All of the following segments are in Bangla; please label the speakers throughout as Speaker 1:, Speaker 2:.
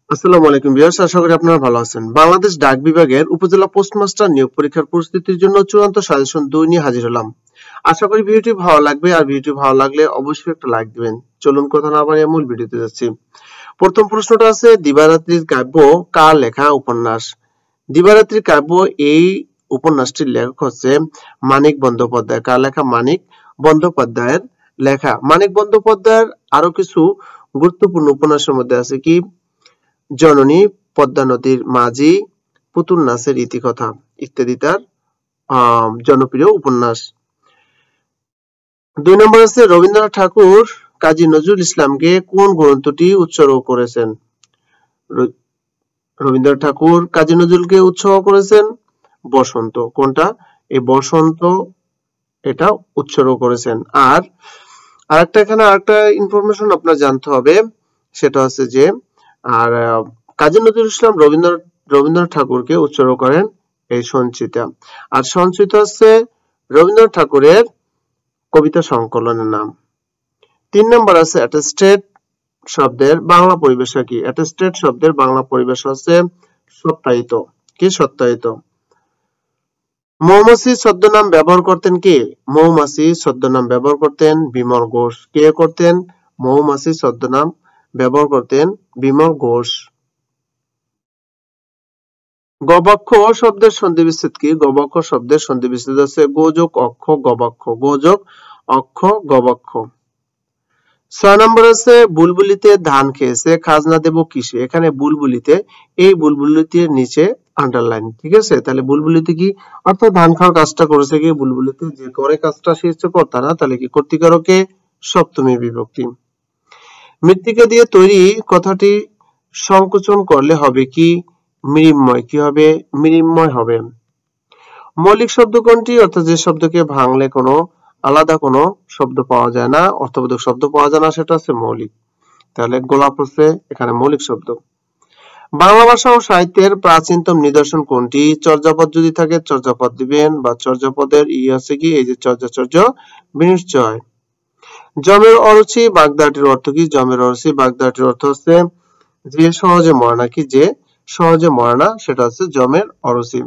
Speaker 1: আসসালামু আলাইকুম ভিউয়ার্স, আশা করি আপনারা ভালো আছেন। বাংলাদেশ ডাক বিভাগের উপজেলা পোস্টমাস্টার নিয়োগ পরীক্ষার প্রস্তুতির জন্য চূড়ান্ত সাজেশন 2 নিয়ে হাজির হলাম। আশা করি ভিডিওটি ভালো লাগবে, আর ভিডিওটি ভালো লাগলে অবশ্যই একটা লাইক দিবেন। চলুন কথা না বাড়িয়ে মূল ভিডিওতে যাচ্ছি। প্রথম প্রশ্নটা আছে, দিবারাত্রির কাব্য কার লেখা উপন্যাস? দিবারাত্রির কাব্য এই উপন্যাসটির লেখক হচ্ছে মানিক বন্দ্যোপাধ্যায়। কার লেখা? মানিক বন্দ্যোপাধ্যায়ের লেখা। মানিক বন্দ্যোপাধ্যায়ের আরো কিছু গুরুত্বপূর্ণ উপন্যাসের মধ্যে আছে কি জননী, পদ্মা নদীর মাঝি, পুতুল নাচের ইতিকথা ইত্যাদি তার জনপ্রিয় উপন্যাস। 2 নম্বর আছে, রবীন্দ্রনাথ ঠাকুর কাজী নজরুল ইসলামকে কোন গ্রন্থটি উৎসর্গ করেছেন? রবীন্দ্রনাথ ঠাকুর কাজী নজরুলকে উৎসর্গ করেছেন বসন্ত। কোনটা? এই বসন্ত, এটা উৎসর্গ করেছেন। আর আরেকটা এখানে আরেকটা ইনফরমেশন আপনার জানতে হবে, সেটা হচ্ছে যে আর কাজী নজরুল ইসলাম রবীন্দ্রনাথ ঠাকুরকে উৎসর্গ করেন এই সঞ্চিতা। আর সঞ্চিতা হচ্ছে রবীন্দ্রনাথ ঠাকুরের কবিতা সংকলনের নাম। 3 নম্বর আছে, অ্যাটেস্টেড শব্দের বাংলা পরিভাষা কি? অ্যাটেস্টেড শব্দের বাংলা পরিভাষা হচ্ছে সত্যায়িত। কি? সত্যায়িত। মৌমাছি ছদ্মনাম ব্যবহার করতেন কে? মৌমাছি ছদ্মনাম ব্যবহার করতেন বিমল ঘোষ। কে করতেন? মৌমাছি ছদ্মনাম ব্যবহার করতেন বিমল ঘোষ। গবাক্ষ শব্দের সন্ধিবিচ্ছেদ কি? গবাক্ষ শব্দের সন্ধিবিচ্ছেদ আছে গোযোগ অক্ষ গবাক্ষ। গোযোগ অক্ষ গবাক্ষ। 6 নম্বর আছে, বুলবুলিতে ধান খেয়েছে, খাজনা দেব কিসে? এখানে বুলবুলিতে, এই বুলবুলিতে নিচে আন্ডারলাইন। ঠিক আছে, তাহলে বুলবুলিতে কি অর্থাৎ ধান খাওয়ার কাজটা করেছে কি? বুলবুলিতে যে করে কাজটা সে হচ্ছে কর্তা না, তাহলে কি কর্তৃকারকে সপ্তমী বিভক্তি। মৃত্তিকা দিয়ে তৈরি কথাটি সংকোচন করলে হবে কি? মৃন্ময়। কি হবে? মৃন্ময় হবে। মৌলিক শব্দ কোনটি? অর্থাৎ যে শব্দকে ভাঙলে কোনো আলাদা কোনো শব্দ পাওয়া যায় না, অর্থবোধক শব্দ পাওয়া যায় না, সেটা হচ্ছে মৌলিক। তাহলে গোলাপ হচ্ছে এখানে মৌলিক শব্দ। বাংলা ভাষা ও সাহিত্যের প্রাচীনতম নিদর্শন কোনটি? চর্যাপদ যদি থাকে চর্যাপদ দিবেন, বা চর্যাপদের আছে কি? এই যে চর্যাচর্য বিনিশ্চয়। জমের অরুচি বাগদাটির অর্থ কি? জমের অরুচি বাগদাটির অর্থ হচ্ছে যে সহজে মরে না। কি? যে সহজে মরে না, সেটা হচ্ছে জমের অরুচি।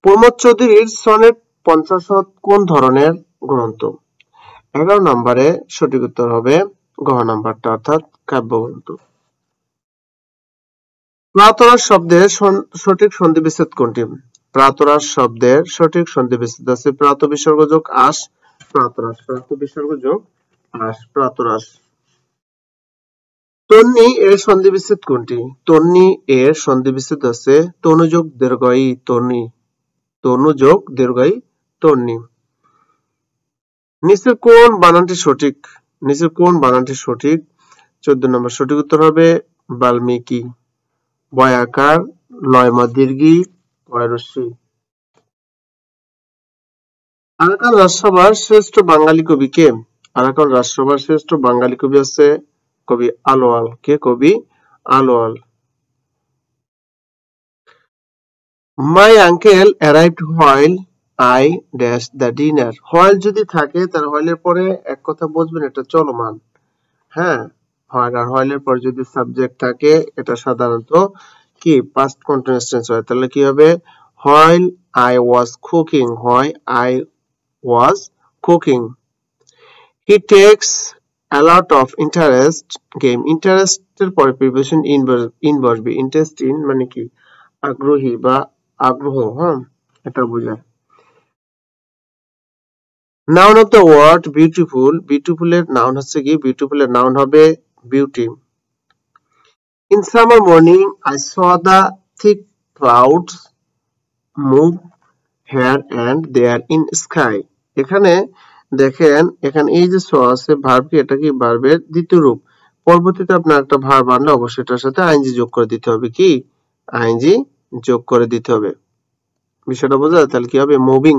Speaker 1: প্রমোদ চৌধুরীর সনেট 50 কোন ধরনের গ্রন্থ? 11 নম্বরে সঠিক উত্তর হবে গ নাম্বারটা, অর্থাৎ কাব্যগ্রন্থ। প্রাতরাশ শব্দের সঠিক সন্ধিবিচ্ছেদ কোনটি? প্রাতরাশ শব্দের সঠিক সন্ধিবিচ্ছেদ আছে প্রাত বিসর্গ যোগ আস প্রাতরাশ। প্রাত বিসর্গ যোগ আস প্রাতরাশ। তন্নি এর সন্ধিবিচ্ছেদ কোনটি? তন্নি এর সন্ধিবিচ্ছেদ আছে তনুযোগ দীর্ঘই তন্নি। তনুযোগ দীর্ঘই তন্নি। নিচের কোন বানানটি সঠিক? নিচের কোন বানানটি সঠিক? 14 নম্বর সঠিক উত্তর হবে বাল্মীকি। বয়াকার লয়মা দীর্ঘি পয়রস্যি। আরাকান রাজসভার শ্রেষ্ঠ বাঙালি কবি কে? আরাকান রাজসভার শ্রেষ্ঠ বাঙালি কবি আছে কবি আলোয়াল। কে? কবি আলোয়াল। My uncle arrived while I dash the dinner. while যদি থাকে তার while এর পরে এক কথা বুঝবেন, এটা চলমান। হ্যাঁ, while আর while এর পরে যদি সাবজেক্ট থাকে এটা সাধারণত কি past continuous tense হয়। তাহলে কি হবে? while I was cooking. while I was cooking. He takes a lot of interest game. interest এর পরে প্রিপোজিশন ইন বসবে। ইন্টারেস্ট ইন মানে কি আগ্রহী বা আগ্রহ, হ্যাঁ, এটা বোঝায়। Noun of the word beautiful. Beautiful এর নাউন হচ্ছে কি? বিউটিফুল এর নাউন হবে beauty. In summer morning I saw the thick clouds move here and there in sky. এখানে দেখেন, এখানে এই যে স আছে ভার্ব কি? এটা কি ভার্বের দ্বিতীয় রূপ। পরবর্তীতে আপনার একটা ভার্ব আনলে অবশ্যই এটার সাথে আইএনজি যোগ করে দিতে হবে। কি? আইএনজি যোগ করে দিতে হবে। বিষয়টা বোঝা যায়? তাহলে কি হবে? মুভিং।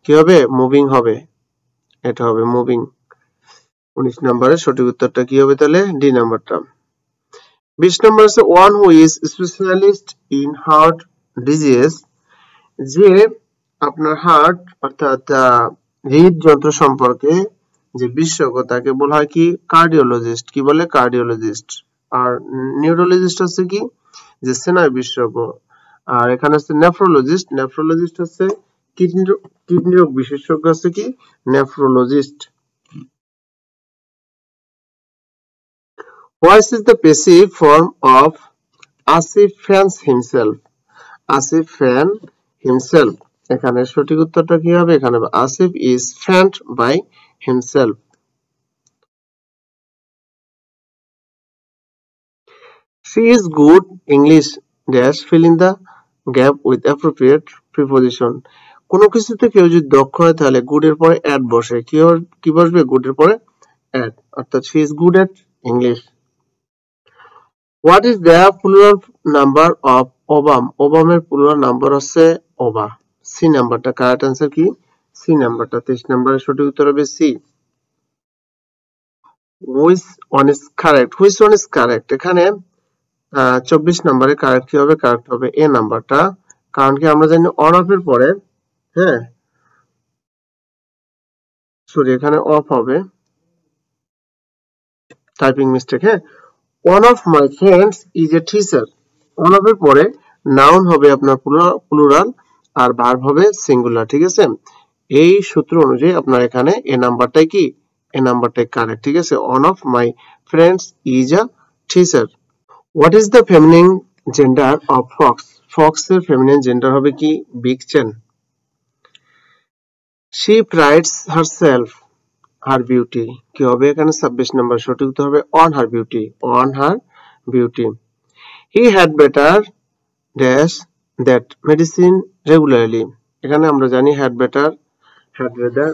Speaker 1: কি হবে? মুভিং হবে। এটা হবে মুভিং। 19 নম্বরের সঠিক উত্তরটা কি হবে তাহলে? ডি নাম্বারটা। 20 নম্বর আছে one who is specialist in heart disease. যে আপনার হার্ট অর্থাৎ হৃদযন্ত্র সম্পর্কে যে বিশেষজ্ঞ তাকে বলা হয় কি? কার্ডিওলজিস্ট। কি বলে? কার্ডিওলজিস্ট। আর নিউরোলজিস্ট হচ্ছে কি যে স্নায়ু বিশেষজ্ঞ। আর এখানে হচ্ছে নেফ্রোলজিস্ট, নেফ্রোলজিস্ট হচ্ছে কিডনি রোগ বিশেষজ্ঞ হচ্ছে কি nephrologist. What is the passive form of Asif fans himself? Asif fan himself, এখানে সঠিক উত্তরটা কি হবে? এখানে Asif is fanned by himself. She is good English dash fill in the gap with appropriate preposition. কোনো কিছুতে কেউ যদি দক্ষ হয় তাহলে good এর পরে at বসে। কি বসবে? good এর পরে at, অর্থাৎ she is good at English. What is the plural number of obam? Obam এর plural number হচ্ছে oba. C নাম্বারটা কারেক্ট आंसर কি? C নাম্বারটা 23 নম্বরের সঠিক উত্তর হবে C. Which one is correct? Which one is correct? এখানে 24 নম্বরে কারেক্ট কি হবে? কারেক্ট হবে A নাম্বারটা, কারণ কি আমরা জানি অন অফ এর পরে, হ্যাঁ সরি এখানে অফ হবে, টাইপিং মিস্টেক, হ্যাঁ। One of my friends is a teacher. One of এর পরে নাউন হবে আপনার প্লুরাল আর ভার্ব হবে সিঙ্গুলার, ঠিক আছে? এই সূত্র অনুযায়ী আপনার এখানে এ নাম্বারটাই কি? এ নাম্বারটাই কারেক্ট, ঠিক আছে? One of my friends is a teacher. What is the feminine gender of fox? Fox এর feminine gender হবে কি? vixen. She prides herself her beauty, কি হবে এখানে? 26 নম্বর সঠিক উত্তর হবে on her beauty, on her beauty. He had better dash that medicine regularly. এখানে আমরা জানি had better, had rather,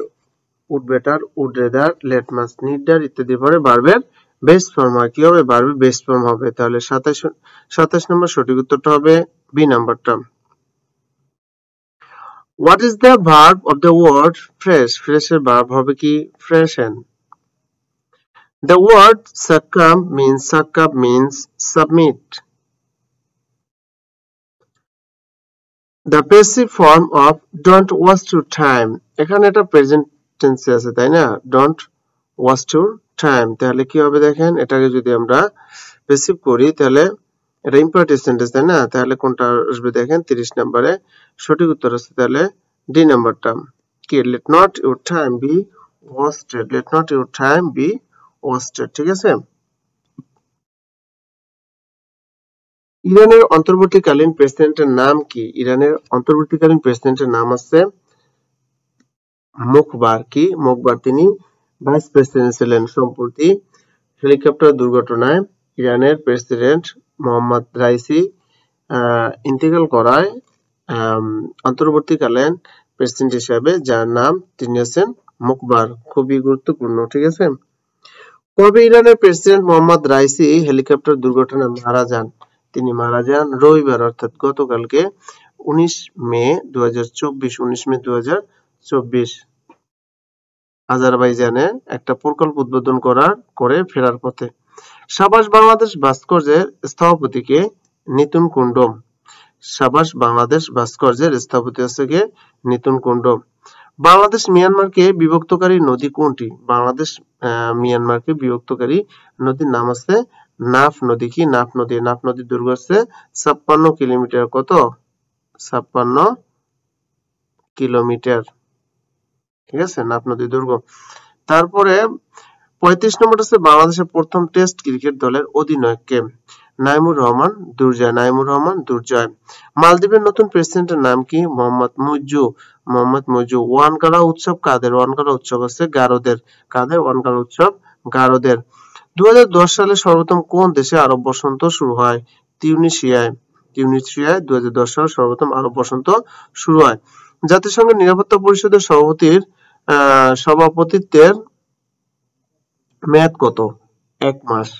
Speaker 1: would better, would rather, let must, neither ইত্যাদি পরে ভার্বের বেস্ট ফর্ম হয়। কি হবে? ভার্বের বেস্ট ফর্ম হবে। তাহলে 27 নম্বর সঠিক উত্তরটা হবে বি নাম্বারটা। What is the verb of the word fresh? Fresh এর verb হবে কি? freshen. The word succumb means submit. The passive form of don't waste your time. এখানে এটা প্রেজেন্ট টেন্সে আছে, তাই না? don't waste your time, তাহলে কি হবে দেখেন, এটাকে যদি আমরা প্যাসিভ করি তাহলে এটা ইম্পারেটিভ সেন্টেন্স, তাই না? তাহলে কোনটা আসবে দেখেন 30 নম্বরে সঠিক উত্তর আছে তাহলে ডি নাম্বারটা কি? let not your time be wasted, let not your time be wasted, ঠিক আছে? ইরানের অন্তর্বর্তীকালীন প্রেসিডেন্টের নাম কি? ইরানের অন্তর্বর্তীকালীন প্রেসিডেন্টের নাম আছে মুখবার। কি? মুখবার। তিনি ভাইস প্রেসিডেন্ট ছিলেন। সম্প্রতি হেলিকপ্টার দুর্ঘটনায় ইরানের প্রেসিডেন্ট মোহাম্মদ রাইসি ইন্তেকাল করায় অন্তর্বর্তীকালীন প্রেসিডেন্ট হিসেবে যার নাম তিনি আছেন মুখবার। খুবই গুরুত্বপূর্ণ, ঠিক আছে? কবে ইরানের প্রেসিডেন্ট মোহাম্মদ রাইসি হেলিকপ্টার দুর্ঘটনায় মারা যান? তিনি মারা যান রবিবার, অর্থাৎ গতকালকে 19 মে 2024 আজারবাইজানে একটা প্রকল্প উদ্বোধন করে ফেরার পথে। সাবাস বাংলাদেশ ভাস্কর্যের স্থপতি কে? নিতুন কুন্ডম। সাবাস বাংলাদেশ ভাস্কর্যের স্থপতি হচ্ছে কে? নিতুন কুন্ডম। বাংলাদেশ মিয়ানমারকে বিভক্তকারী নদী কোনটি? বাংলাদেশ মিয়ানমারকে বিভক্তকারী নদীর নাম আছে নাফ নদী। কি? নাফ নদী। নাফ নদীর দৈর্ঘ্য আছে 56 কিলোমিটার। কত? 56 কিলোমিটার, ঠিক আছে? নাফ নদীর দৈর্ঘ্য। তারপরে 35 নম্বর আছে বাংলাদেশের প্রথম টেস্ট ক্রিকেট দলের অধিনায়ক কে? নাইমুর রহমান দুর্জয়। নাইমুর রহমান দুর্জয়। মালদ্বীপের নতুন প্রেসিডেন্টের নাম কি? মোহাম্মদ মুইজ্জু। মোহাম্মদ মুইজ্জু। ওয়ানকালা উৎসব কাদের? ওয়ানকালা উৎসব হচ্ছে গারোদের। কাদের? ওয়ানকালা উৎসব গারোদের। 2010 সালে সর্বপ্রথম কোন দেশে আরব বসন্ত শুরু হয়? তিউনিসিয়ায়। তিউনিসিয়ায় 2010 সালে সর্বপ্রথম আরব বসন্ত শুরু হয়। জাতিসংঘের নিরাপত্তা পরিষদের সভাপতিত্বের মেয়াদ কত? 1 মাস।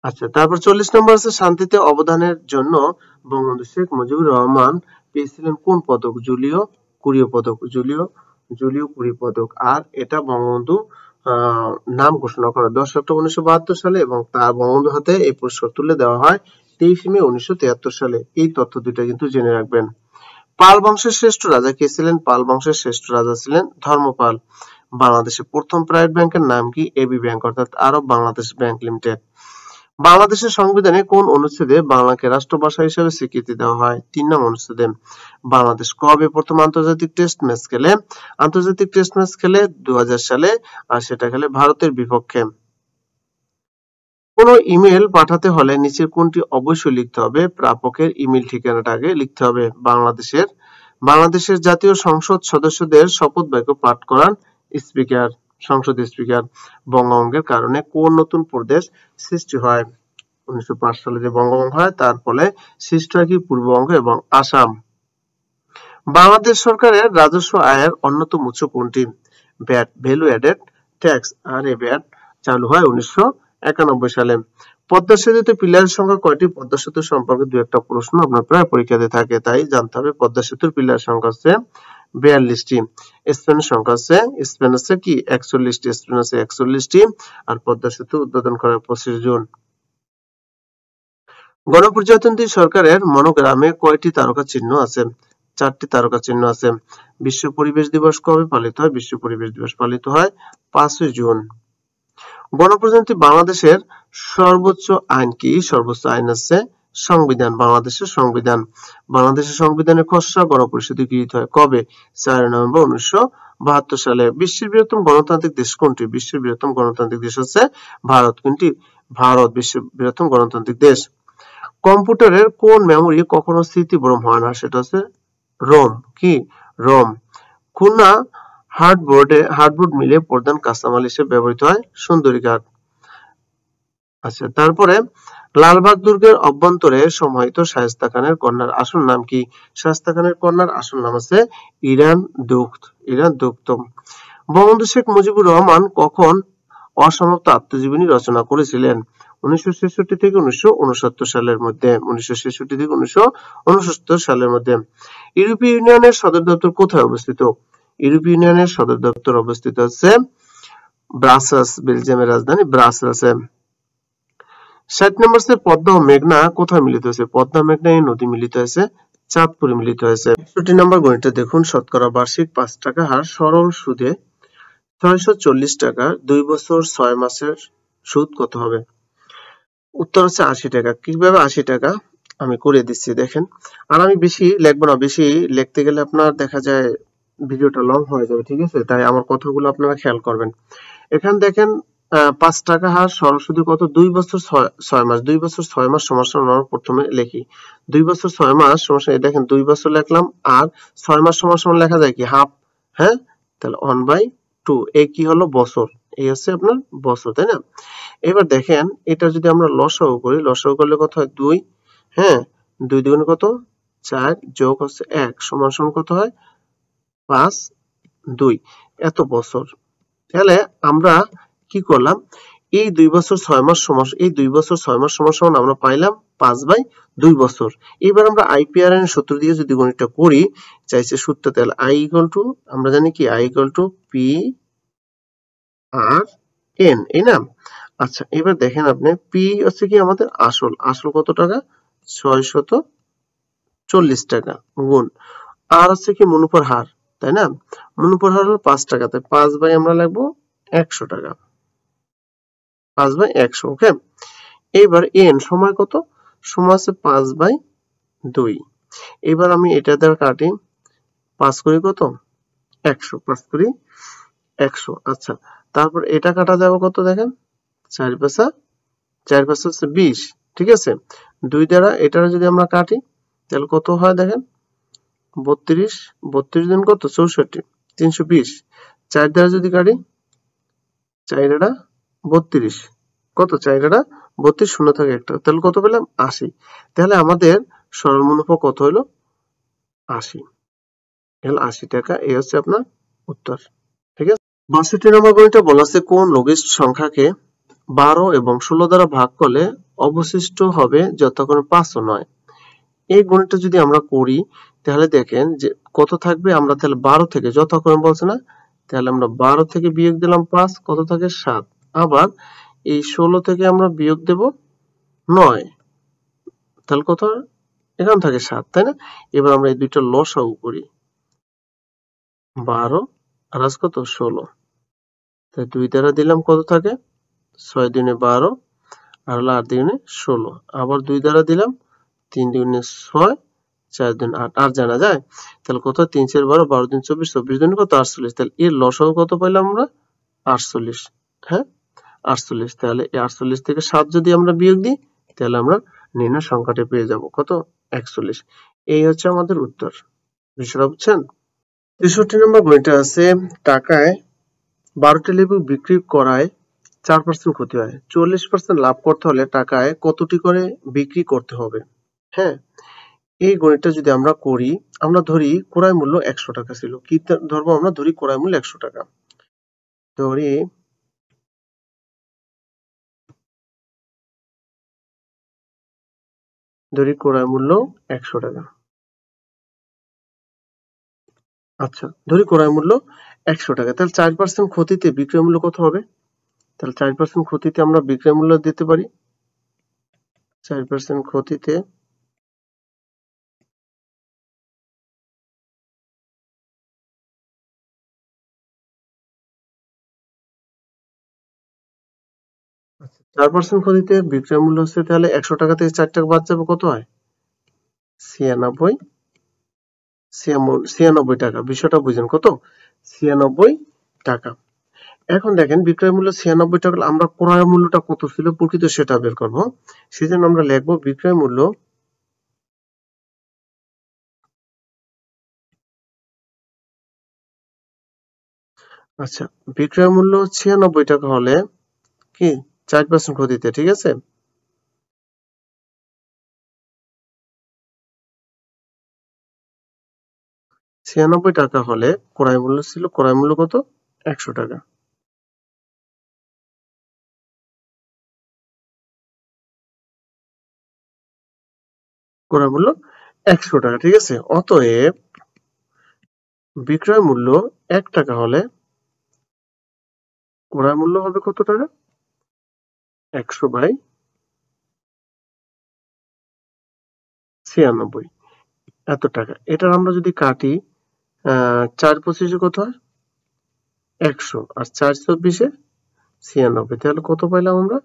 Speaker 1: আচ্ছা, তারপর 40 নম্বর আছে শান্তিতে অবদানের জন্য বঙ্গবন্ধু শেখ মুজিবুর রহমান পেয়েছিলেন কোন পদক? জুলিও কুরি পদক। জুলিও কুরি পদক। আর এটা বঙ্গবন্ধু নাম ঘোষণা করা 10 অক্টোবর 1972 সালে এবং তার বঙ্গবন্ধু হাতে এই পুরস্কার তুলে দেওয়া হয় 23 মে 1973 সালে। এই তথ্য দুটো কিন্তু জেনে রাখবেন। পাল বংশের শ্রেষ্ঠ রাজা কে ছিলেন? পাল বংশের শ্রেষ্ঠ রাজা ছিলেন ধর্মপাল। বাংলাদেশের প্রথম প্রাইভেট ব্যাংকের নাম কি? এবি ব্যাংক অর্থাৎ আরব বাংলাদেশ ব্যাংক লিমিটেড। বাংলাদেশের সংবিধানে কোন অনুচ্ছেদে বাংলাকে রাষ্ট্রভাষা হিসেবে স্বীকৃতি দেওয়া হয়? 3 নং অনুচ্ছেদে। বাংলাদেশ কবে প্রথম আন্তর্জাতিক টেস্ট ম্যাচ খেলে? আন্তর্জাতিক টেস্ট ম্যাচ খেলে 2000 সালে, আর সেটা খেলে ভারতের বিপক্ষে। কোনো ইমেল পাঠাতে হলে নিচের কোনটি অবশ্যই লিখতে হবে? প্রাপকের ইমেল ঠিকানাটা আগে লিখতে হবে। বাংলাদেশের জাতীয় সংসদ সদস্যদের শপথ বাক্য পাঠ করান স্পিকার, সংসদ স্পিকার। বঙ্গভঙ্গের কারণে কোন নতুন প্রদেশ সৃষ্টি হয়? 1905 সালে যে বঙ্গভঙ্গ হয় তার ফলে সৃষ্টি হয় কি? পূর্ববঙ্গ এবং আসাম। বাংলাদেশ সরকারের রাজস্ব আয়ের অন্যতম উৎস কোনটি? VAT, value added tax. আর এই ভ্যাট চালু হয় 1991 সালে। পদ্মা সেতুতে পিলারের সংখ্যা কয়টি? পদ্মা সেতু সম্পর্কে দু একটা প্রশ্ন আপনার প্রায় পরীক্ষাতে থাকে, তাই জানতে হবে। পদ্মা সেতুর পিলারের সংখ্যা হচ্ছে 42টি। স্পেনের সংখ্যা হচ্ছে, স্পেন হচ্ছে কি 41টি, স্পেন হচ্ছে 41টি। আর পদ্মা সেতু উদ্বোধন করা 25 জুন। গণপ্রজাতন্ত্রী সরকারের মনোগ্রামে কয়টি তারকা চিহ্ন আছে? 4টি তারকা চিহ্ন আছে। বিশ্ব পরিবেশ দিবস কবে পালিত হয়? বিশ্ব পরিবেশ দিবস পালিত হয় 5 জুন। গণপ্রজাতন্ত্রী বাংলাদেশের সর্বোচ্চ আইন কি? সর্বোচ্চ আইন আছে সংবিধান, বাংলাদেশের সংবিধান। বাংলাদেশের সংবিধানের খসড়া গণপরিষদে গৃহীত হয় কবে? 4 নভেম্বর 1972 সালে। বিশ্বের বৃহত্তম গণতান্ত্রিক দেশ কোনটি? বিশ্বের বৃহত্তম গণতান্ত্রিক দেশ হচ্ছে ভারত। কোনটি? ভারত বিশ্বের বৃহত্তম গণতান্ত্রিক দেশ। কম্পিউটারের কোন মেমোরি কখনো স্মৃতিভ্রম হয় না? সেটা হচ্ছে রোম। কি? রোম। খুলনা হার্ডবোর্ড মিলে প্রধান কাঁচামাল হিসেবে ব্যবহৃত হয় সুন্দরী কাঠ। আচ্ছা, তারপরে লালবাগ দুর্গের অভ্যন্তরে সমাহিত শায়েস্তা খানের কন্যার আসল নাম কি? শায়েস্তা খানের কন্যার আসল নাম আছে ইরান দুখত। বঙ্গবন্ধু শেখ মুজিবুর রহমান কখন অসমাপ্ত আত্মজীবনী রচনা করেছিলেন? 1966 থেকে 1969 সালের মধ্যে। 1966 থেকে 1969 সালের মধ্যে। ইউরোপীয় ইউনিয়নের সদর দপ্তর কোথায় অবস্থিত? ইউরোপীয় ইউনিয়নের সদর দপ্তর অবস্থিত হচ্ছে ব্রাসেলস, বেলজিয়ামের রাজধানী ব্রাসেলসে। 60 নম্বর হচ্ছে পদ্মা ও মেঘনা কোথায় মিলিত হয়েছে? পদ্মা মেঘনা এই নদী মিলিত হয়েছে চাঁদপুরে মিলিত হয়েছে। 61 নম্বর গণিতটা দেখুন, শতকরা বার্ষিক 5 টাকা হার সরল সুদে 640 টাকা 2 বছর 6 মাসের সুদ কত হবে? উত্তর হচ্ছে 80 টাকা। কিভাবে 80 টাকা আমি করে দিচ্ছি দেখেন। আর আমি বেশি লিখবো না, বেশি লিখতে গেলে আপনার দেখা যায় ভিডিওটা লং হয়ে যাবে, ঠিক আছে? তাই আমার কথাগুলো আপনারা খেয়াল করবেন। এখানে দেখেন 5 টাকা হার সরল সুদে কত? 2 বছর 6 মাস। 2 বছর 6 মাস সমান আমরা প্রথমে লিখি 2 বছর 6 মাস সমান, এই দেখেন 2 বছর লিখলাম আর 6 মাস সমান লেখা যায় কি হাফ। হ্যাঁ, তাহলে 1/2 এই কি হলো? বছর। এই হচ্ছে আপনার বছর, তাই না? এবার দেখেন এটা যদি আমরা লসাগু করি, লসাগু করলে কত হয়? 2। হ্যাঁ, 2 দুগুণে কত? 4 যোগ হচ্ছে 1 সমান সমান কত হয়? 5 2 এত বছর। তাহলে আমরা কি করলাম? এই 2 বছর 6 মাস সমান, এই 2 বছর 6 মাস সমান আমরা পাইলাম 5/2 বছর। এবার আমরা আইপিআরএন এর সূত্র দিয়ে যদি গণিতটা করি, চাইছে সূত্র, তাহলে i = আমরা জানি কি i = p আর n, এই না? আচ্ছা, এবার দেখেন আপনি p হচ্ছে কি আমাদের আসল কত টাকা? 640 টাকা গুণ আর হচ্ছে কি মুনাফার হার, তাই না? মুনাফার হার হলো 5 টাকা, তাই 5 বাই আমরা লিখবো 100 টাকা, 5/100। ওকে, এবার n সময় কত? সময় আছে 5/2। এবার আমি এটা দ্বারা কাটি, 5 করি কত? 100, 5 করি 100। আচ্ছা, তারপর এটা কাটা যাবে কত? দেখেন 4 5 হচ্ছে 20, ঠিক আছে? 2 দ্বারা এটা যদি আমরা কাটি তাহলে কত হয় দেখেন? 32 গুণ কত? 64, 320। 4 দ্বারা যদি কাটি 4 এটা 32, কত? 4 এটা 32, শূন্য থাকে একটা, তাহলে কত পেলাম? 80। তাহলে আমাদের সরল মুনাফা কত হলো? 80। তাহলে 80 টাকা। এই হচ্ছে আপনার উত্তর, ঠিক আছে? 62 নম্বর গণিতটা বলা আছে কোন লঘিষ্ঠ সংখ্যাকে 12 এবং 16 দ্বারা ভাগ করলে অবশিষ্ট হবে যথাক্রমে 5 ও 9। এই গণিতটা যদি আমরা করি তাহলে দেখেন যে কত থাকবে? আমরা তাহলে 12 থেকে যথাক্রমে বলছে না, তাহলে আমরা 12 থেকে বিয়োগ দিলাম 5, কত থাকে? 7। আবার এই 16 থেকে আমরা বিয়োগ দেব 9, তাহলে কত? এখানে থাকে 7, তাই না? এবার আমরা এই দুইটা লসাগু করি, 12 আর কত? 16। তাই 2 দ্বারা দিলাম কত থাকে 6 দুগুণে 12 আর হলো 8 দুগুণে 16 আবার 2 দ্বারা দিলাম 3 দুগুণে 6 4 দুগুণে 8 আর জানা যায় তাহলে কত 3 4 12 12 দুগুণে 24 24 দুগুণে কত 48 তাহলে এর লসাগু কত পাইলাম আমরা 48 হ্যাঁ 48 তাহলে এই 48 থেকে 7 যদি আমরা বিয়োগ দিই তাহলে আমরা নির্ণয় সংখ্যাটি পেয়ে যাব কত 41 এই হচ্ছে আমাদের উত্তর বিষয়টা বুঝছেন 63 নম্বর বইটা আছে টাকায় 12টি লেবু বিক্রি করায় 4% ক্ষতি হয় 40% লাভ করতে হলে টাকায় কতটি করে বিক্রি করতে হবে হ্যাঁ এই গণিতটা যদি আমরা করি আমরা ধরি ক্রয় মূল্য 100 টাকা ছিল কি ধরবো আমরা ধরি ক্রয় মূল্য 100 টাকা ধরি ক্রয় মূল্য 100 টাকা আচ্ছা ধরি ক্রয় মূল্য 100 টাকা তাহলে 4% ক্ষতিতে বিক্রয় মূল্য কত হবে তাহলে 4% ক্ষতিতে আমরা বিক্রয় মূল্য দিতে পারি 4% ক্ষতিতে আচ্ছা 4% ক্ষতিতে বিক্রয় মূল্য হচ্ছে তাহলে 100 টাকা থেকে 4 টাকা বাদ যাবে কত হয় 96 96 টাকা বিষয়টা বুঝেন কত 96 টাকা এখন দেখেন বিক্রয় মূল্য 96 টাকা আমরা ক্রয় মূল্যটা কত ছিল প্রকৃত সেটা বের করব সেজন্য আমরা লিখব বিক্রয় মূল্য আচ্ছা বিক্রয় মূল্য 96 টাকা হলে কি 4% ক্ষতিতে ঠিক আছে 96 টাকা হলে ক্রয় মূল্য ছিল ক্রয় মূল্য কত 100 টাকা ক্রয় মূল্য 100 টাকা ঠিক আছে অতএব বিক্রয় মূল্য 1 টাকা হলে ক্রয় মূল্য হবে কত টাকা 100/96 এত টাকা এটা আমরা যদি কাটি 4/25 কত হয় 100 আর 4/24 96 তাহলে কত পাইলাম আমরা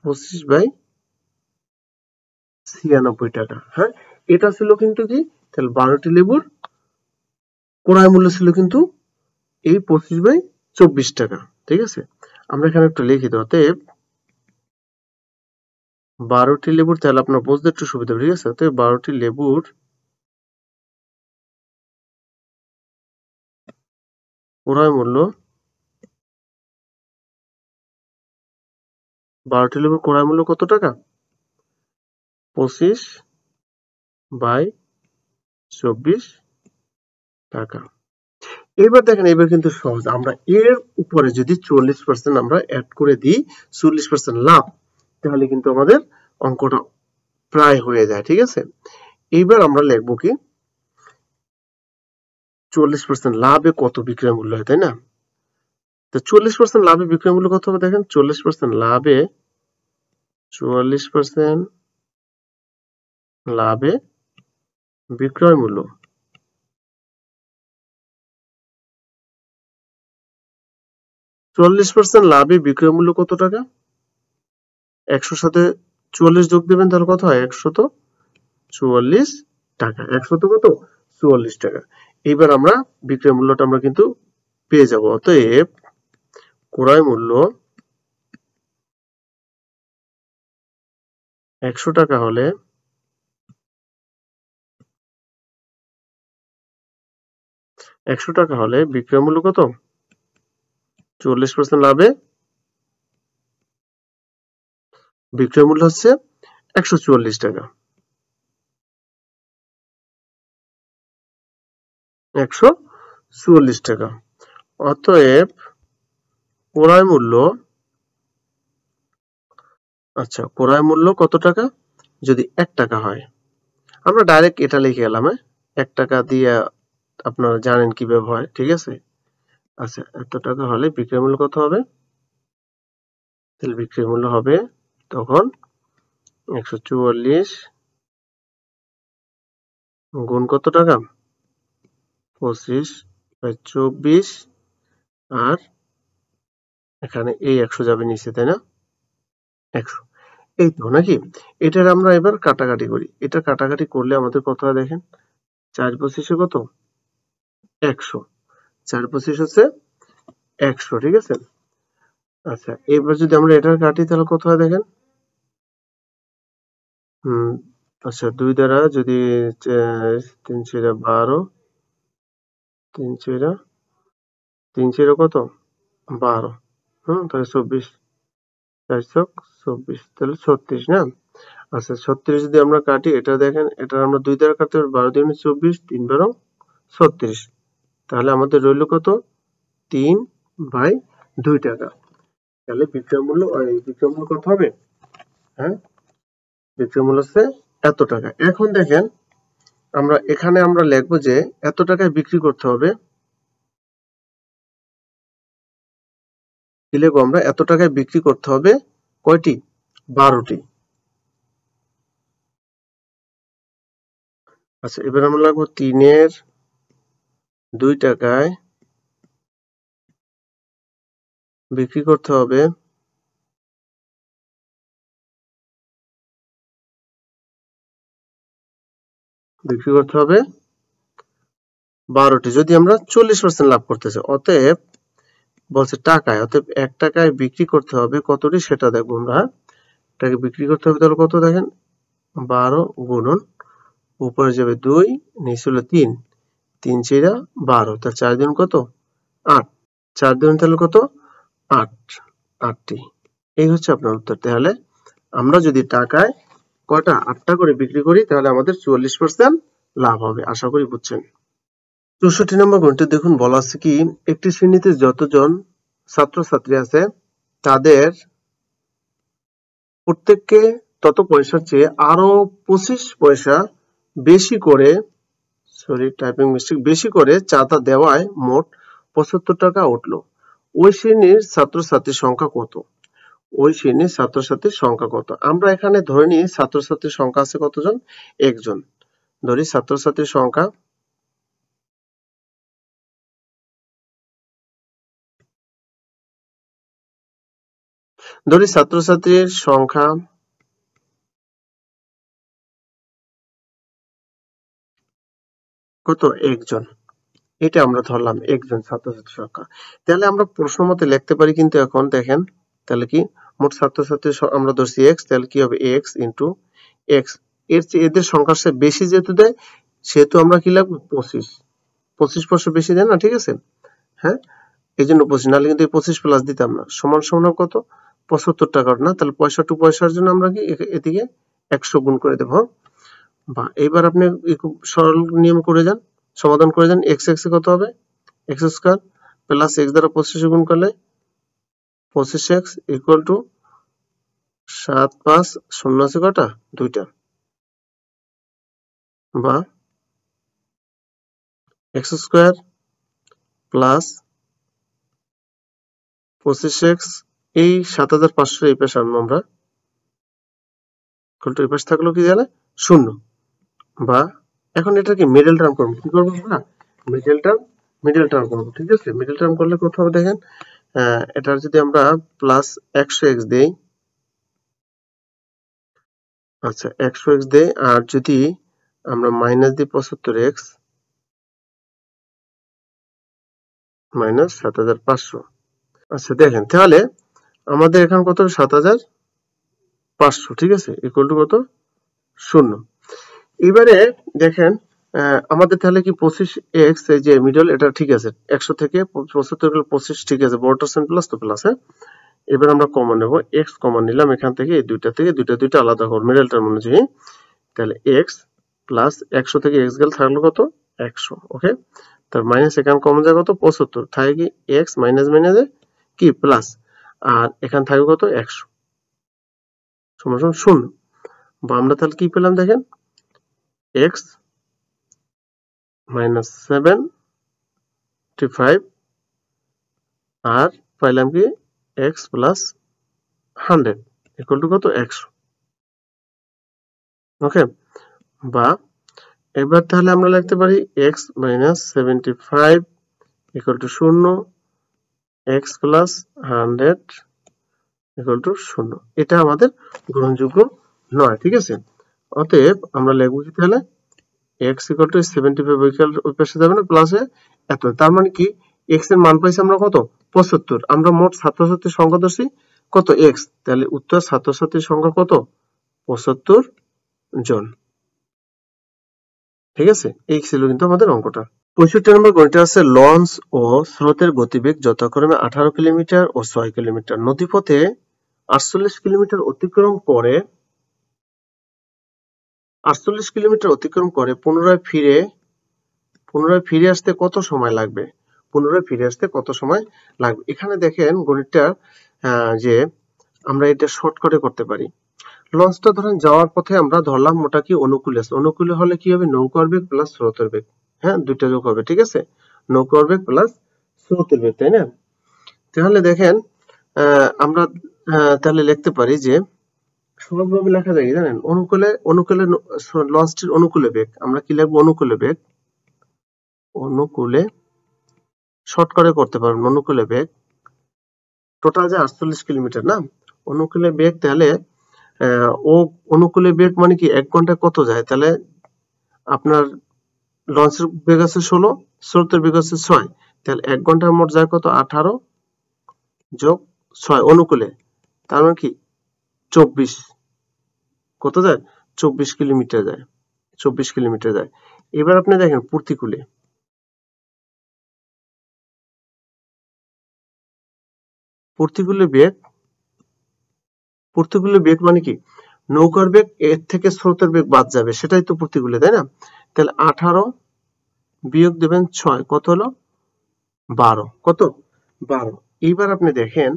Speaker 1: 25/96 টাকা হ্যাঁ এটা ছিল কিন্তু কি তাহলে 12টি লেবুর ক্রয় মূল্য ছিল কিন্তু এই 25/24 টাকা ঠিক আছে আমরা এখানে একটু লিখি দাও অতএব 12টি লেবুর তাহলে আপনার বুঝতে একটু সুবিধা হবে ঠিক আছে অতএব 12টি লেবুর ক্রয় মূল্য 12টি লেবুর ক্রয় মূল্য কত টাকা 25/24 টাকা এবার দেখেন এবার কিন্তু সহজ আমরা এর উপরে যদি 40% আমরা অ্যাড করে দিই 40% লাভ তাহলে কিন্তু আমাদের অঙ্কটা প্রায় হয়ে যায় ঠিক আছে এইবার আমরা লিখব কি 40% লাভে কত বিক্রয় মূল্য হয় তাই না তো 40% লাভে বিক্রয় মূল্য কত হবে দেখেন 40% লাভে 44% লাভে বিক্রয় মূল্য 40% লাভে বিক্রয় মূল্য কত টাকা 100 সাথে 44 যোগ দিবেন তাহলে কত হয় 144 টাকা 100 কত 44 টাকা এইবার আমরা বিক্রয় মূল্যটা আমরা কিন্তু পেয়ে যাব অতএব ক্রয় মূল্য 100 টাকা হলে 100 টাকা হলে বিক্রয় মূল্য কত 40% লাভে বিক্রয় মূল্য হচ্ছে 144 টাকা 144 টাকা অতএব ক্রয় মূল্য আচ্ছা ক্রয় মূল্য কত টাকা যদি 1 টাকা হয় আমরা ডাইরেক্ট এটা লিখে গেলাম 1 টাকা দিয়ে আপনারা জানেন কিভাবে হয় ঠিক আছে আচ্ছা এত টাকা হলে বিক্রয় মূল্য কত হবে তাহলে বিক্রয় মূল্য হবে তখন 144 গুণ কত টাকা 25/24 আর এখানে এই 100 যাবে নিচে, তাই না? 100, এই তো নাকি? এটার আমরা এবার কাটাকাটি করি। এটা কাটাকাটি করলে আমাদের কত হয় দেখেন, 4 25 কত, 100, 4 25 হচ্ছে 100, ঠিক আছে? আচ্ছা, এবার যদি আমরা এটার কাটি তাহলে কত হয় দেখেন, আচ্ছা 2 দ্বারা যদি 3 4 12, 3 4 কত, 12, তাহলে 24, 4 24, তাহলে 36 না? আচ্ছা 36 যদি আমরা কাটি, এটা দেখেন, এটা আমরা 2 দ্বারা কাটতে পারি, 12 2 24, 3 12 36, তাহলে আমাদের রইল কত, 3/2 টাকা। তাহলে বিক্রয় মূল্য কত হবে? হ্যাঁ, বিক্রয় মূল্য হচ্ছে এত টাকা। এখন দেখেন আমরা এখানে আমরা লিখবো যে এত টাকায় বিক্রি করতে হবে, কি লিখবো আমরা, এত টাকায় বিক্রি করতে হবে কয়টি, 12টি। আচ্ছা এবার আমরা লিখবো 3/2 টাকায় বিক্রি করতে হবে 12টি, যদি আমরা 40% লাভ করতে চাই। অতএব বলছে টাকায়, অতএব 1 টাকায় বিক্রি করতে হবে কতটি সেটা দেখবো আমরা। এটাকে বিক্রি করতে হবে তাহলে কত দেখেন, 12 গুণন উপরে যাবে 2, নিচে হলো 3, 3 4 12, তার 4 দিন কত, 8, 4 দিন তাহলে কত, 8, 8টি। এই হচ্ছে আপনার উত্তর। তাহলে আমরা যদি টাকায় কয়টা, 8টা করে বিক্রি করি তাহলে আমাদের 44% লাভ হবে। আশা করি বুঝছেন। 64 নম্বর গুণটি দেখুন, বলা আছে কি, একটি শ্রেণীতে যতজন ছাত্রছাত্রী আছে তাদের প্রত্যেককে তত পয়সার চেয়ে আরো 25 পয়সা বেশি করে, বেশি করে চাঁদা দেওয়ায় মোট 75 টাকা উঠলো। ওই শ্রেণীর ছাত্রছাত্রীর সংখ্যা কত? ওই শ্রেণীর ছাত্রছাত্রীর সংখ্যা কত? আমরা এখানে ধরে নিই ছাত্রছাত্রীর সংখ্যা আছে কতজন, একজন। ধরি ছাত্রছাত্রীর সংখ্যা, কত, একজন। এটা আমরা ধরলাম একজন ছাত্রছাত্রীর সংখ্যা। তাহলে আমরা প্রশ্ন মতে লিখতে পারি কিন্তু এখন দেখেন, তাহলে কি, মোট ছাত্রছাত্রীর আমরা ধরছি x, তাহলে কি হবে x ইন্টু x, এর চেয়ে এদের সংখ্যার চেয়ে বেশি যেহেতু দেয় সেহেতু আমরা কি লিখবো, 25% বেশি দেয় না, ঠিক আছে? হ্যাঁ, এই জন্য 25, নাহলে কিন্তু 25 প্লাস দিতাম না, সমান সমান কত, 75 টাকার না, তাহলে পয়সা টু পয়সার জন্য আমরা কি এদিকে 100 গুণ করে দেবো। বা এবার আপনি খুব সরল নিয়ম করে যান, সমাধান করে যান, x এ কত হবে, x স্কয়ার প্লাস x দ্বারা 25 গুণ করলে 25x ইকুয়াল টু 7 5 0 আছে কটা, দুইটা, বা x স্কয়ার প্লাস 25x, এই 7500 এই পাশে আনবো আমরা, ইকুয়াল টু এই পাশে থাকলো কি জানে, 0। বা এখন এটাকে মিডল টার্ম করবো, কি করবো আমরা, মিডল টার্ম করবো, ঠিক আছে? মিডল টার্ম করলে কত হবে দেখেন, এটার যদি আমরা প্লাস 100x দেই, আচ্ছা 100x দেই, আর যদি আমরা মাইনাস দিই 75x মাইনাস 7500, আচ্ছা দেখেন তাহলে আমাদের এখানে কত, 7500, ঠিক আছে, ইকুয়াল টু কত, 0। এবারে দেখেন আমাদের তাহলে কি 25x, এই যে মিডল, এটা ঠিক আছে, 100 থেকে 75 গেলে 25, ঠিক আছে, বড়টা সেন প্লাস তো প্লাস, হ্যাঁ। এবার আমরা কমন নেব, x কমন নিলাম এখান থেকে, এই দুইটা থেকে দুইটা আলাদা করব মিডল টার্ম অনুযায়ী, তাহলে x প্লাস 100 থেকে x গেল থাকলো কত, 100, ওকে। তার মাইনাস এখানে কমন যায় কত, 75, থাকে কি x মাইনাস মাইনাসে কি প্লাস, আর এখানে থাকবে কত, 100 সমান সমান 0। বা আমরা তাহলে কি পেলাম দেখেন, x মাইনাস 75, আর পাইলাম কি x প্লাস 100 ইকুয়াল টু কত, 100, ওকে। বা এবার তাহলে আমরা লিখতে পারি x minus 75 equal to 0, x plus 100 equal to 0। এটা আমাদের গ্রহণযোগ্য নয়, ঠিক আছে। অতএব আমরা লিখব কি তাহলে x ইকুয়াল টু 75 ওই পাশে যাবে না, প্লাসে এত। তার মানে কি x এর মান পাইছি আমরা কত, 75। আমরা মোট ছাত্রছাত্রীর সংখ্যা ধরছি কত, x। তাহলে উত্তর ছাত্রছাত্রীর সংখ্যা কত, 75 জন, ঠিক আছে। এই ছিল কিন্তু আমাদের অঙ্কটা। 65 নম্বর গণিতটা আছে লঞ্চ ও স্রোতের গতিবেগ যথাক্রমে 18 কিলোমিটার ও 6 কিলোমিটার। নদীপথে 48 কিলোমিটার অতিক্রম করে 48 কিলোমিটার অতিক্রম করে পুনরায় ফিরে আসতে কত সময় লাগবে? পুনরায় ফিরে আসতে কত সময় লাগবে? এখানে দেখেন গণিতটা যে আমরা এটা শর্টকাটে করতে পারি। লঞ্চটা ধরেন যাওয়ার পথে আমরা ধরলাম ওটা কি অনুকূলে আছে। অনুকূলে হলে কি হবে, নৌকার বেগ প্লাস স্রোতের বেগ, হ্যাঁ দুইটা যোগ হবে, ঠিক আছে। নৌকার বেগ প্লাস স্রোতের বেগ, তাই না? তাহলে দেখেন আমরা তাহলে লিখতে পারি যে সহজভাবে লেখা যায় কি জানেন, অনুকূলে লঞ্চটির অনুকূলে বেগ আমরা কি লিখবো, অনুকূলে শর্ট করে করতে পারবেন। অনুকূলে বেগ টোটাল যে 48 কিলোমিটার না, অনুকূলে বেগ তাহলে ও অনুকূলে বেগ মানে কি 1 ঘন্টায় কত যায়, তাহলে আপনার লঞ্চের বেগ আছে 16, স্রোতের বেগ আছে 6, তাহলে 1 ঘন্টায় মোট যায় কত, 18 যোগ 6 অনুকূলে, তার মানে কি 24, কত যায়, 24 কিলোমিটার যায়, 24 কিলোমিটার যায়। এবার আপনি দেখেন প্রতিকূলে বেগ মানে কি, নৌকার বেগ এর থেকে স্রোতের বেগ বাদ যাবে, সেটাই তো প্রতিকূলে, তাই না? তাহলে 18 বিয়োগ দেবেন 6, কত হলো 12, কত 12। এইবার আপনি দেখেন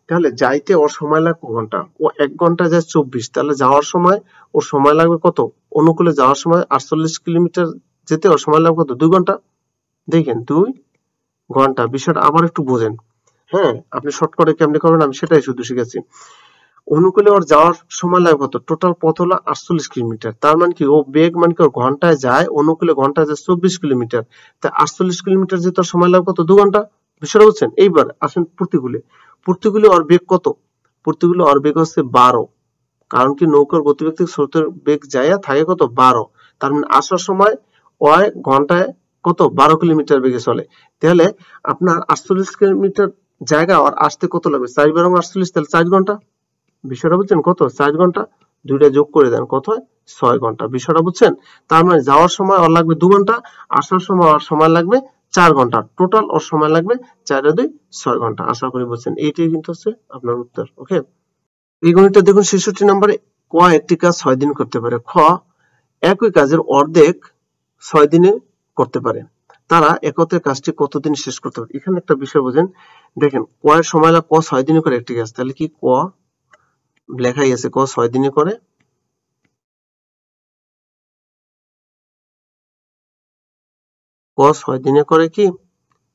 Speaker 1: তাহলে যাইতে ওর সময় লাগবে ঘন্টা, ও 1 ঘন্টা যায় 24, তাহলে যাওয়ার সময় ওর সময় লাগবে কত, অনুকূলে যাওয়ার সময় 48 কিলোমিটার যেতে ওর সময় লাগবে কত, 2 ঘন্টা। দেখেন 2 ঘন্টা। বিষয়টা আবার একটু বোঝেন, হ্যাঁ আপনি শর্টকাটে কেমনে করবেন আমি সেটাই শুধু শিখেছি। অনুকূলে ওর যাওয়ার সময় লাগবে কত, টোটাল পথ হলো 48 কিলোমিটার, তার মানে কি ও বেগ মানে কি ওর ঘন্টায় যায়, অনুকূলে ঘন্টায় যায় 24 কিলোমিটার, তাই 48 কিলোমিটার যেতে ওর সময় লাগবে কত, 2 ঘন্টা। বিষয়টা বুঝছেন? এইবার আসেন প্রতিকূলে ওর বেগ কত, প্রতিকূলে ওর বেগ হচ্ছে 12, কারণ কি নৌকার গতিবেগ থেকে স্রোতের বেগ যায় থাকে কত, 12, তার মানে আসার সময় ওই ঘন্টায় কত, 12 কিলোমিটার বেগে চলে। তাহলে আপনার 48 কিলোমিটার জায়গা আর আসতে কত লাগবে, 4 × 48, তাহলে 4 ঘন্টা। বিষয়টা বুঝছেন? কত, 4 ঘন্টা, দুইটা যোগ করে দেন কত হয়, 6 ঘন্টা। বিষয়টা বুঝছেন? তার মানে যাওয়ার সময় ওর লাগবে 2 ঘন্টা, আসার সময় ওর সময় লাগবে 4 ঘন্টা, টোটাল ওর সময় লাগবে 4 আর 2 6 ঘন্টা। আশা করি বুঝছেন। এইটাই কিন্তু হচ্ছে আপনার উত্তর। ওকে, এই গণিতটা দেখুন 66 নম্বরে, ক একটি কাজ 6 দিন করতে পারে, খ একই কাজের অর্ধেক 6 দিনে করতে পারে, তারা একত্রে কাজটি কতদিন শেষ করতে পারে। এখানে একটা বিষয় বোঝেন, দেখেন ক এর সময় লাগে, ক 6 দিনে করে একটি কাজ, তাহলে কি ক লেখাই আছে, ক 6 দিনে করে, ক 6 দিনে করে কি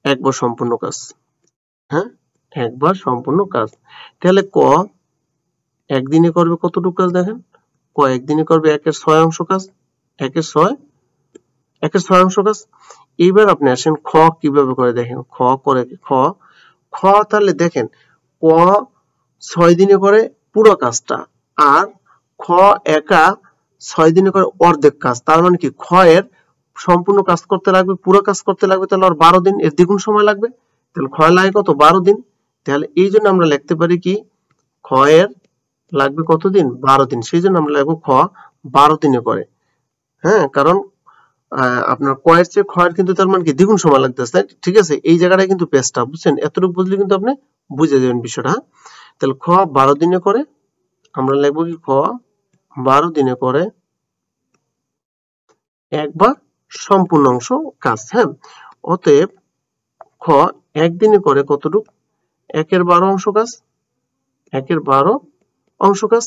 Speaker 1: একবার সম্পূর্ণ কাজ, হ্যাঁ একবার সম্পূর্ণ কাজ। তাহলে ক একদিনে করবে কতটুকু কাজ, দেখেন ক একদিনে করবে 1/6 অংশ কাজ, 1/6 অংশ কাজ। এইবার আপনি আসেন খ কিভাবে করে, দেখেন খ করে খ তাহলে দেখেন ক 6 দিনে করে পুরো কাজটা, আর খ একা 6 দিনে করে অর্ধেক কাজ, তার মানে কি খ এর সম্পূর্ণ কাজ করতে লাগবে, পুরো কাজ করতে লাগবে তাহলে আর 12 দিন, এর দ্বিগুণ সময় লাগবে, তাহলে খ লাগে কত, 12 দিন। তাহলে এই জন্য আমরা লিখতে পারি কি খ এর লাগবে কতদিন, 12 দিন। সেই জন্য আমরা লিখবো খ 12 দিনে করে, হ্যাঁ কারণ আপনার কয়ের চেয়ে ক্ষয়ের কিন্তু তার মানে কি দ্বিগুণ সময় লাগতেছে, ঠিক আছে। এই জায়গাটায় কিন্তু পেজটা বুঝছেন, এতটুকু বুঝলে কিন্তু আপনি বুঝে যাবেন বিষয়টা। তাহলে খ 12 দিনে করে, আমরা লিখবো কি খ 12 দিনে করে একবার সম্পূর্ণ অংশ কাজ, হ্যাঁ। অতএব খ একদিনে করে কতটুক, 1/12 অংশ কাজ, 1/12 অংশ কাজ,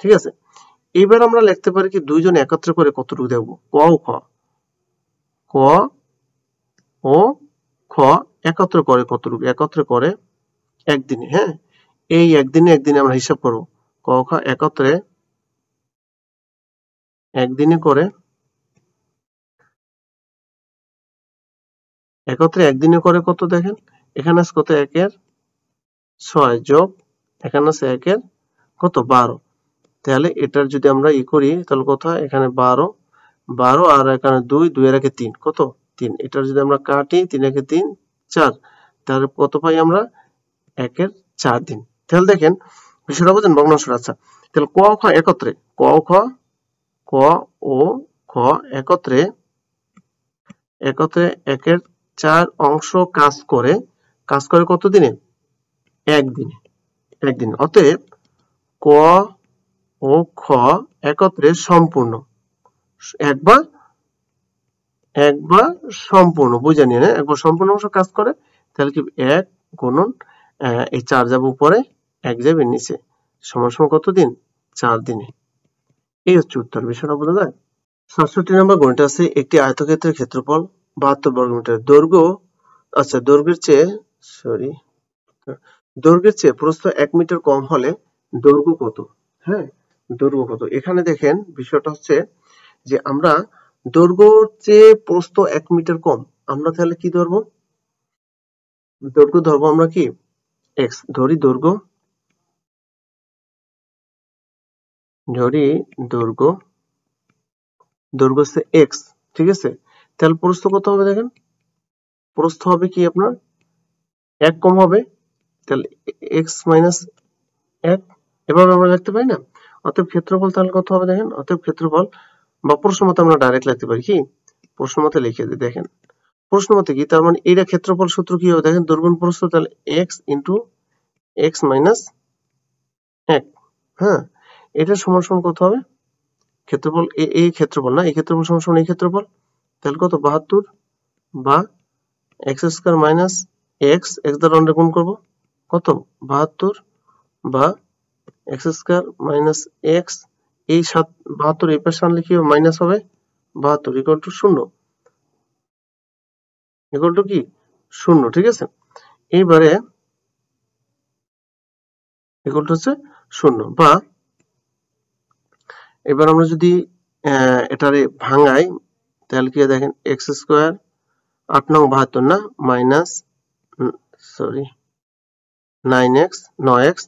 Speaker 1: ঠিক আছে। এবার আমরা লিখতে পারি কি দুইজন একত্রে করে কতটুকু, দেখবো ক ও খ, ক ও খ একত্রে করে কতটুকু, একত্রে করে একদিনে, হ্যাঁ এই একদিনে আমরা হিসাব করব, ক খ একত্রে একদিনে করে, একত্রে একদিনে করে কত, দেখেন এখানে আছে কত, 1/12 6 যোগ এখানে আছে 1 এর কত 12, তাহলে এটার যদি আমরা করি তাহলে কত হয়, এখানে 12 আর এখানে 2 এর একে 3 কত 3, এটার যদি আমরা কাটি 3 একে 3 4, তাহলে কত পাই আমরা 1 এর 4 দিন। তাহলে দেখেন বিষয়টা বুঝেন ভগ্নাংশ। আচ্ছা তাহলে ক খ একত্রে ক ও খ একত্রে 1 এর 4 অংশ কাজ করে কত দিনে, একদিনে। অতএব ক ও খ একত্রে সম্পূর্ণ, একবার সম্পূর্ণ বুঝে নিয়ে একবার সম্পূর্ণ অংশ কাজ করে, তাহলে কি 1 গুণন এই 4 যাবে উপরে 1 যাবে নিচে, সমান কত দিন, 4 দিনে। এই হচ্ছে উত্তর। বিষয়টা বোঝা যায়। 67 নম্বর গণিত আছে একটি আয়তক্ষেত্রের ক্ষেত্রফল 72 বর্গমিটার, দৈর্ঘ্যের চেয়ে প্রস্থ 1 মিটার কম হলে দৈর্ঘ্য কত। হ্যাঁ, দৈর্ঘ্য কত। এখানে দেখেন বিষয়টা হচ্ছে যে আমরা দৈর্ঘ্যের চেয়ে প্রস্থ 1 মিটার কম, আমরা তাহলে কি ধরবো, দৈর্ঘ্য ধরবো আমরা কি x ধরি, দৈর্ঘ্য হচ্ছে x, ঠিক আছে। তাহলে প্রস্থ কত হবে, দেখেন প্রস্থ হবে কি আপনার 1 কম হবে, তাহলে x মাইনাস 1, এভাবে আমরা লিখতে পারি না। অতএব ক্ষেত্রফল তাহলে কত হবে দেখেন, অতএব ক্ষেত্রফল বা প্রশ্ন মতে আমরা ডাইরেক্ট লিখতে পারি কি, প্রশ্ন মতে লিখে দিই। দেখেন প্রশ্ন মতে কি, তার মানে এটা ক্ষেত্রফল সূত্র কি হবে দেখেন, দৈর্ঘ্য প্রস্থ, তাহলে x ইনটু x মাইনাস 1। হ্যাঁ, এটা সমান কত হবে, ক্ষেত্রফল এই ক্ষেত্রফল না, এই ক্ষেত্রফল সমান এই ক্ষেত্রফল, তাহলে কত 72 বা x স্কয়ার মাইনাস x দ্বারা আমরা গুণ করব কত 72 বা x স্কয়ার মাইনাস x, এই 72 এই পাশে আনলে কি মাইনাস হবে 72 ইকুয়াল টু 0, ইকুয়াল টু কি 0, ঠিক আছে। এইবারে ইকুয়াল টু হচ্ছে 0, বা এবার আমরা যদি এটারে ভাঙাই তাহলে কি দেখেন x স্কয়ার 8 নং 72 না মাইনাস 9x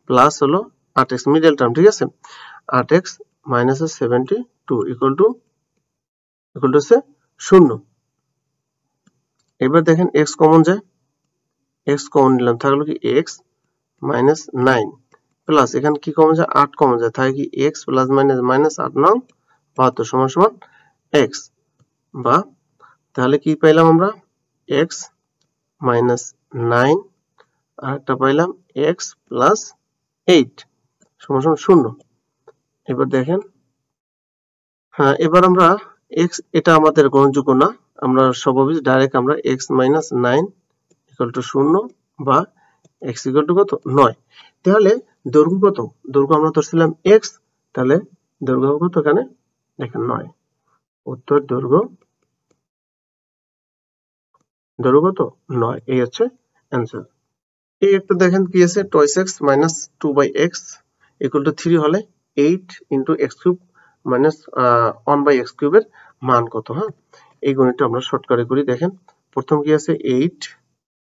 Speaker 1: প্লাস হলো 8x মিডল টার্ম, ঠিক আছে, 8x মাইনাস 72 ইকুয়াল টু হচ্ছে 0। এবার দেখেন x কমন যায়, x কমন নিলাম, থাকলো কি x মাইনাস 9 প্লাস এখানে কি কমন যায় 8 কমন যায়, থাকে কি x প্লাস মাইনাস মাইনাস 8 নং 72 সমান x, বা তাহলে কি পাইলাম আমরা x মাইনাস 9 আর একটা পাইলাম x প্লাস 8 সমান 0। এবার দেখেন, হ্যাঁ এবার আমরা x, এটা আমাদের গ্রহণযোগ্য না, আমরা স্বভাবই ডাইরেক্ট আমরা x মাইনাস 9 ইকুয়াল টু 0 বা x ইকুয়াল টু কত 9। তাহলে দৈর্ঘ্য কত, দৈর্ঘ্য আমরা ধরছিলাম x, তাহলে দৈর্ঘ্য কত এখানে দেখেন 9, উত্তর দৈর্ঘ্য কত 9, এই হচ্ছে অ্যান্সার। এই একটা দেখেন কি আছে, twice x minus 2/x equal to 3 হলে 8 into x cube minus 1/x কিউবের মান কত। হ্যাঁ, এই গণিতটা আমরা শর্টকাটে করি। দেখেন প্রথম কি আছে 8,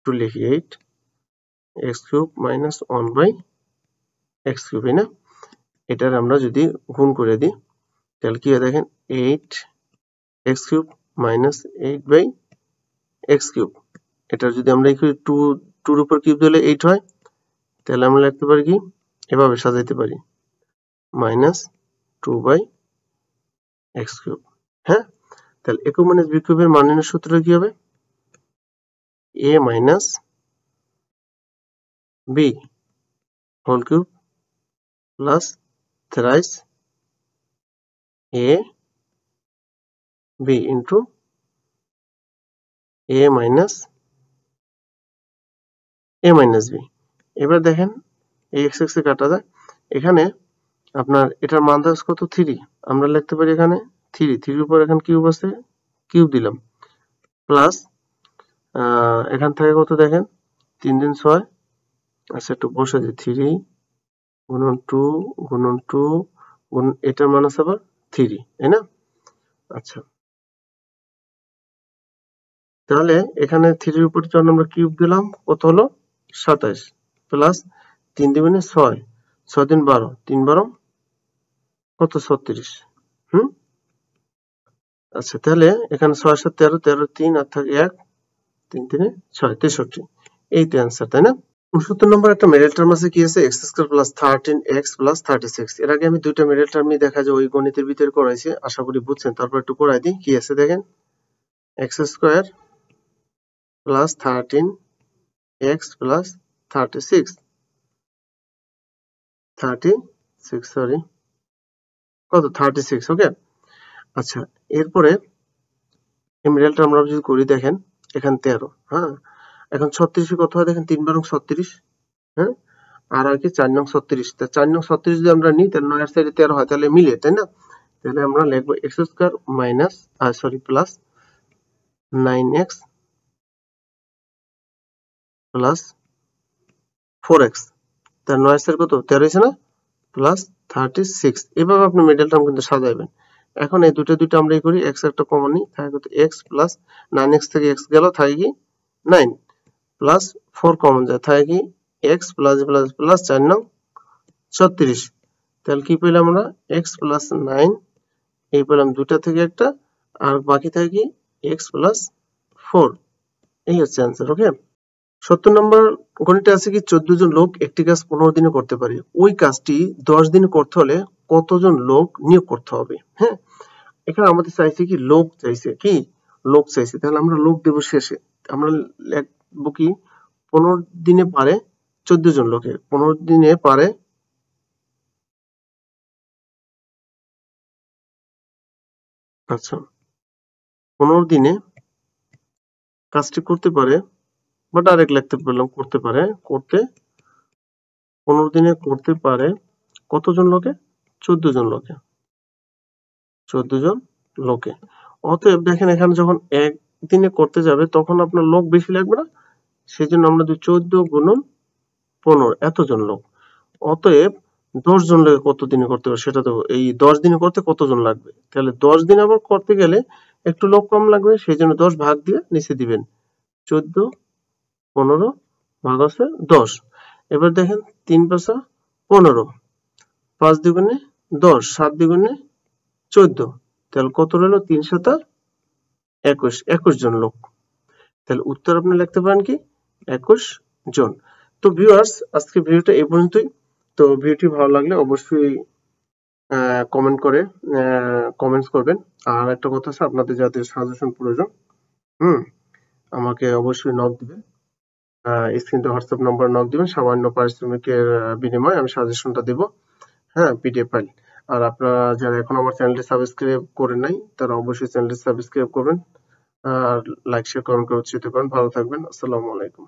Speaker 1: টু লিখি 8 x cube minus 1/x cube, না এটার আমরা যদি গুণ করে দিই তাহলে কি হয় দেখেন 8x cube minus 8/x cube, এটার যদি আমরা কি 2 এর উপর কিউব দিলে 8 হয়, তাহলে আমরা লিখতে পারি কি এভাবে সাজাইতে পারি মাইনাস 2/x কিউব। হ্যাঁ, তাহলে একক মাইনাস বি কিউবের মান নির্ণয়ের সূত্রটা কি হবে, a minus b whole cube plus thrice a b into a minus b। এবার দেখেন এই x এ কাটা যায়, এখানে আপনার এটার মান দাস কত 3, আমরা লিখতে পারি এখানে 3 এর উপর এখানে কিউব আছে, কিউব দিলাম প্লাস এখান থেকে কত দেখেন 3 3 6, আচ্ছা একটু বসে দিই 3 গুণন 2 গুণন 2 গুণ এটার মান আছে আবার 3, তাই না। আচ্ছা তাহলে এখানে 3 এর উপর যখন আমরা কিউব দিলাম কত হলো 27, প্লাস 3 দুগুণে 6, 6 3 12, 3 12 কত 36। আচ্ছা তাহলে এখানে 6 7 13, 13 3 আর থাকে 1, 3 3 6, 63। এই তো অ্যান্সার, তাই না? 69 নম্বর একটা মিডল টার্ম আছে, কি আছে, x² + 13x + 36। এর আগে আমি দুইটা মিডল টার্ম নিয়ে দেখা যায় ওই গণিতের ভিতরে করাইছি, আশা করি বুঝছেন। তারপর একটু করাই দিই, কি আছে দেখেন, x² + 13x + 36, 36 সরি, কত 36, ওকে। আচ্ছা এরপরে এই মিডল টার্ম আমরা যদি করি, দেখেন এখানে 13, হ্যাঁ, এখন 36 কত হয় দেখেন, 3 12 36, হ্যাঁ, আর কি 4 নং 36। তা 4 নং 36 যদি আমরা নিই তাহলে 9 এর সাইডে 13 হয়, তাহলে মিলে, তাই না? তাহলে আমরা লিখবো x² minus plus 9x plus 4x, তার 9 এর সাইড কত 13 হয়েছে না, প্লাস 36। এভাবে আপনি মিডল টার্ম কিন্তু সাজাইবেন। এখন এই দুটো আমরা এই করি, x একটা কমন নিই, থাকে কত x প্লাস 9x থেকে x গেল, থাকে কি 9 প্লাস 4 কমন যায়, থাকে কি x প্লাস প্লাস প্লাস 4 নং 36। তাহলে কি পেলাম আমরা, x প্লাস 9, এই পেলাম দুটা থেকে একটা, আর বাকি থাকে কি x প্লাস 4। এই হচ্ছে অ্যান্সার, ওকে। 70 নম্বর গণিতে আছে কি 14 জন লোক একটি কাজ 15 দিনে করতে পারে, ওই কাজটি 10 দিনে করতে হলে কতজন লোক নিয়োগ করতে হবে। হ্যাঁ, এখানে আমাদের চাইছে কি লোক চাইছে, কি লোক চাইছে, তাহলে আমরা লোক দেব শেষে। আমরা লিখবো কি 15 দিনে পারে 14 জন লোকে, 15 দিনে পারে, আচ্ছা 15 দিনে কাজটি করতে পারে, বা ডাইরেক্ট লিখতে পারলাম করতে পারে, করতে 15 দিনে করতে পারে কতজন লোকে, 14 জন লোকে, 14 জন লোকে। অতএব দেখেন এখানে যখন একদিনে করতে যাবে তখন আপনার লোক বেশি লাগবে না, সেই জন্য আমরা 14 গুণন 15 এতজন লোক। অতএব 10 জন লোকে কত দিনে করতে হবে সেটা তো, এই 10 দিনে করতে কতজন লাগবে, তাহলে 10 দিন আবার করতে গেলে একটু লোক কম লাগবে, সেই জন্য 10 ভাগ দিয়ে নিচে দিবেন, 14 15 ভাগ আছে 10। এবার দেখেন 3 5 15, 5 দুগুণে 10, 7 দুগুণে 14, তাহলে কত রইল 3 7 21, 21 জন লোক। তাহলে উত্তর আপনি লিখতে পারেন কি 21 জন। তো ভিউয়ার্স আজকে ভিডিওটা এই পর্যন্তই। তো ভিডিওটি ভালো লাগলে অবশ্যই কমেন্ট করে কমেন্টস করবেন। আর একটা কথা আছে, আপনাদের যাদের সাজেশন প্রয়োজন, আমাকে অবশ্যই নক দিবেন, স্ক্রিনে হোয়াটসঅ্যাপ নাম্বার নক দিবেন, সামান্য পারিশ্রমিকের বিনিময়ে আমি সাজেশনটা দেব, হ্যাঁ, পিডিএফ ফাইল। আর আপনারা যারা এখন আমার চ্যানেলটি সাবস্ক্রাইব করেন নাই তারা অবশ্যই চ্যানেলটি সাবস্ক্রাইব করবেন, আর লাইক শেয়ার কমেন্ট করে উৎসাহিত করেন। ভালো থাকবেন, আসসালামু আলাইকুম।